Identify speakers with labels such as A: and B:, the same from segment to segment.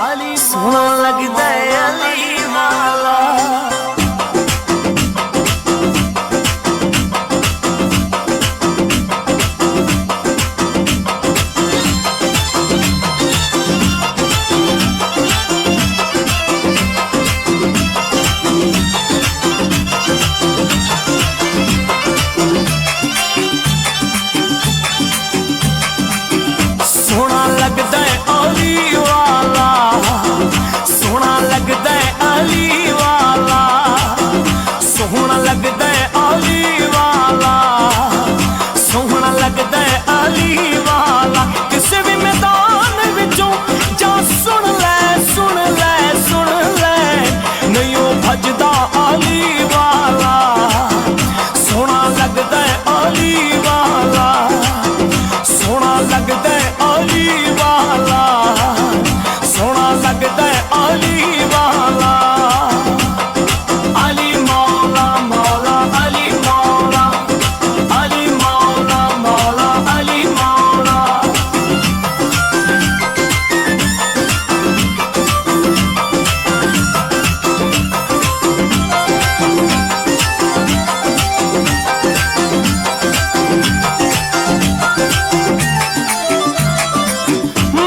A: सोना लगदा है अली वाला। सोना लगदा है अली वाला, सोना लगदा है अली वाला, सोहना लगदा है अली वाला, सोहना लगदा है अली वाला। किसे भी मैदान विचों जा सुन ले सुन ले सुन ले, नहीं ओ भजदा अली वाला। सोना लगदा है अली वाला, सोना लगदा है अली वाला, सोना लगदा है अली वाला। अली मौला मौला अली मौला, अली मौला मौला अली मौला।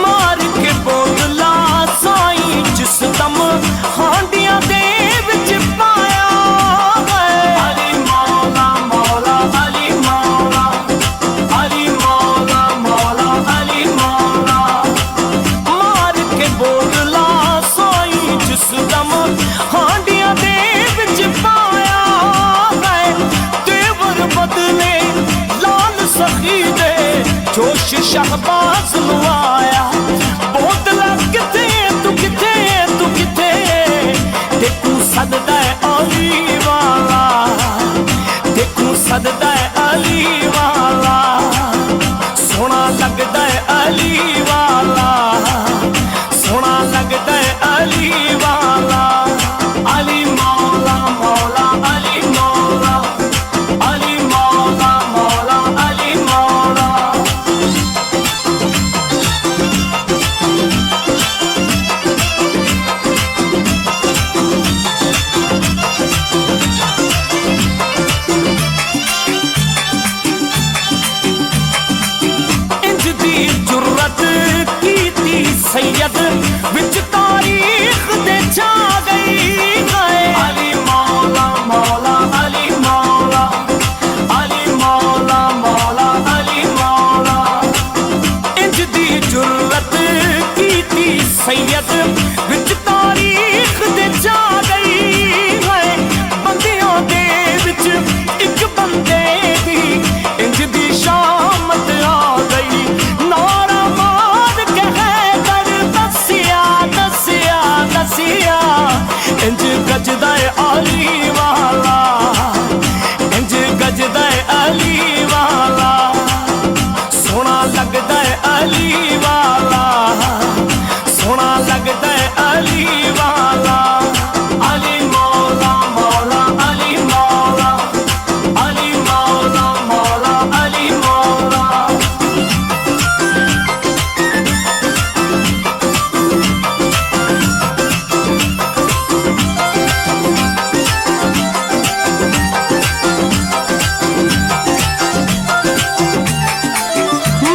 A: मार के बोतला साई जिस दम हांडियां दे विच पाया है। अली मौला मौला अली मौला, अली मौला मौला अली मौला। मार के बोतला साई जिस दम हांडियां दे विच पाया है। तेवर बदले लाल सखी दे जोश शहबाज लुआया। बोतला किथे तू किथे तू किथे, देखू सददा है अली वाला, देखू सददा है अली वाला। सोना लगदा है अली वाला, सोना लगदा है अली वाला। अली मौला मौला अली मौला, अली मौला मौला अली मौला। इंज दी जुर्रत कीती सैयद विच तारीख दे छा गई है। अली मौला मौला अली मौला, अली मौला मौला अली मौला। इंज दी जुर्रत कीती सैयद विच तारीख दे छा गई है। बंदियों दे विच इक बंदे दी इंज दी शामत आ गई। नारा मार के हैदर दसिया दसिया दसिया, इंज गजदा है अली वाला, इंज गजदा है अली वाला। सोना लगदा है अली वाला, सोना लगदा है अली वाला। अली मौला मौला अली मौला, अली मौला मौला अली मौला।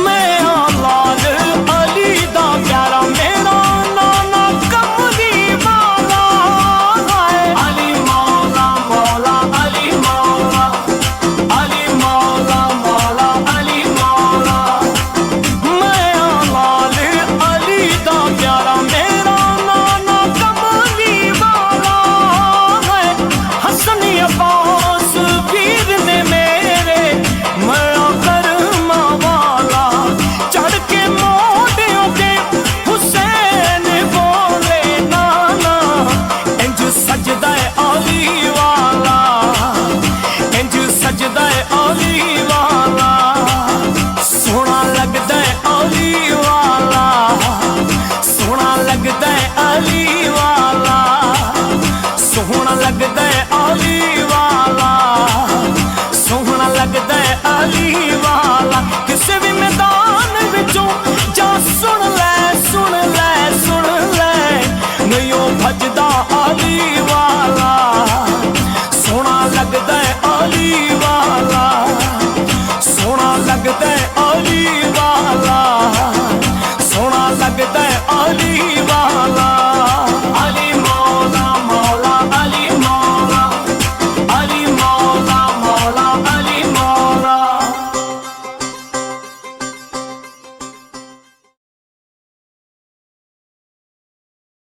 A: मैं लाल अली दा प्यारा, मेरा नाना कमली वाला है। अली मौला मौला अली मौला, अली मौला मौला अली मौला। मैं लाल अली दा प्यारा, मेरा नाना कमली वाला है। हसन अब्बास पीर ने मेरे, मैं करमा वाला। चढ़ के मोढ़ियों पे हुसैन बोले नाना, इंज सजदा है अली वाला, इंज सजदा है अली वाला। सोना लगदा है अली वाला, सोना लगदा है अली वाला, सोहना लगदा है